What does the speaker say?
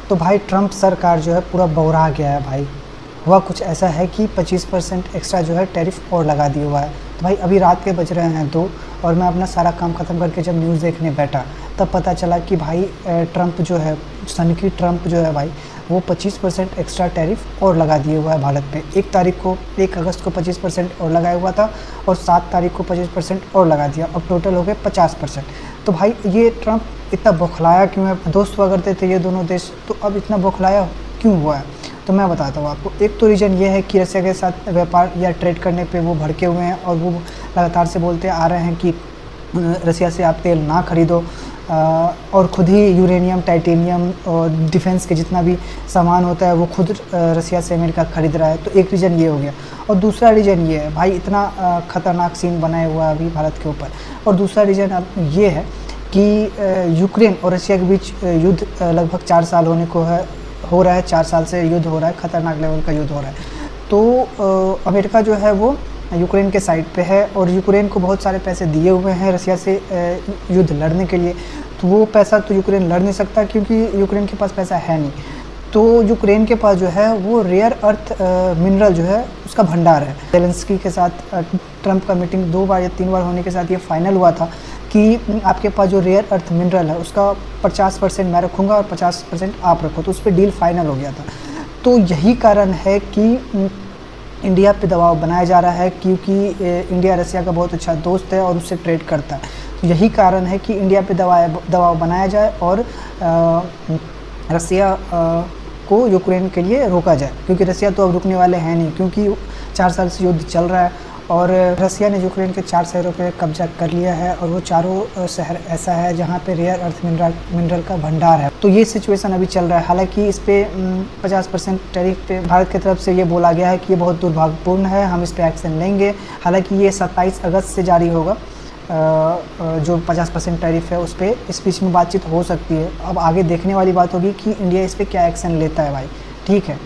तो भाई ट्रंप सरकार जो है पूरा बौरा गया है भाई। हुआ कुछ ऐसा है कि 25% एक्स्ट्रा जो है टैरिफ और लगा दिया हुआ है। तो भाई अभी रात के बज रहे हैं 2 और मैं अपना सारा काम ख़त्म करके जब न्यूज़ देखने बैठा तब पता चला कि भाई ट्रंप जो है, सनकी ट्रंप जो है भाई, वो 25% एक्स्ट्रा टैरिफ और लगा दिए हुआ है भारत पे। 1 अगस्त को 25% और लगाया हुआ था और 7 तारीख को 25% और लगा दिया। अब टोटल हो गए 50%। तो भाई ये ट्रंप इतना बौखलाया क्यों है? दोस्त हुआ करते थे ये दोनों देश, तो अब इतना बौखलाया क्यों हुआ है? तो मैं बताता हूँ आपको। एक तो रीज़न ये है कि रसिया के साथ व्यापार या ट्रेड करने पे वो भड़के हुए हैं और वो लगातार से बोलते आ रहे हैं कि रसिया से आप तेल ना खरीदो, और ख़ुद ही यूरेनियम, टाइटेनियम और डिफेंस के जितना भी सामान होता है वो खुद रसिया से अमेरिका ख़रीद रहा है। तो एक रीज़न ये हो गया। और दूसरा रीज़न ये है भाई, इतना ख़तरनाक सीन बनाया हुआ है अभी भारत के ऊपर। और दूसरा रीज़न अब ये है कि यूक्रेन और रसिया के बीच युद्ध लगभग 4 साल हो रहा है। 4 साल से युद्ध हो रहा है, ख़तरनाक लेवल का युद्ध हो रहा है। तो अमेरिका जो है वो यूक्रेन के साइड पे है और यूक्रेन को बहुत सारे पैसे दिए हुए हैं रसिया से युद्ध लड़ने के लिए। तो वो पैसा तो यूक्रेन लड़ नहीं सकता क्योंकि यूक्रेन के पास पैसा है नहीं। तो यूक्रेन के पास जो है वो रेयर अर्थ मिनरल जो है उसका भंडार है। ज़ेलेंस्की के साथ ट्रंप का मीटिंग 2 बार या 3 बार होने के साथ ये फाइनल हुआ था कि आपके पास जो रेयर अर्थ मिनरल है उसका 50% मैं रखूँगा और 50% आप रखो। तो उस पर डील फाइनल हो गया था। तो यही कारण है कि इंडिया पे दबाव बनाया जा रहा है, क्योंकि इंडिया रसिया का बहुत अच्छा दोस्त है और उससे ट्रेड करता है। तो यही कारण है कि इंडिया पे दबाव बनाया जाए और रसिया को यूक्रेन के लिए रोका जाए, क्योंकि रसिया तो अब रुकने वाले हैं नहीं, क्योंकि 4 साल से युद्ध चल रहा है और रसिया ने यूक्रेन के 4 शहरों पे कब्जा कर लिया है और वो चारों शहर ऐसा है जहाँ पे रेयर अर्थ मिनरल का भंडार है। तो ये सिचुएशन अभी चल रहा है। हालांकि इस पे 50% टैरिफ पे भारत की तरफ से ये बोला गया है कि ये बहुत दुर्भाग्यपूर्ण है, हम इस पे एक्शन लेंगे। हालांकि ये 27 अगस्त से जारी होगा। जो 50% टैरिफ है उस पर इस बीच में बातचीत हो सकती है। अब आगे देखने वाली बात होगी कि इंडिया इस पर क्या एक्शन लेता है भाई। ठीक है।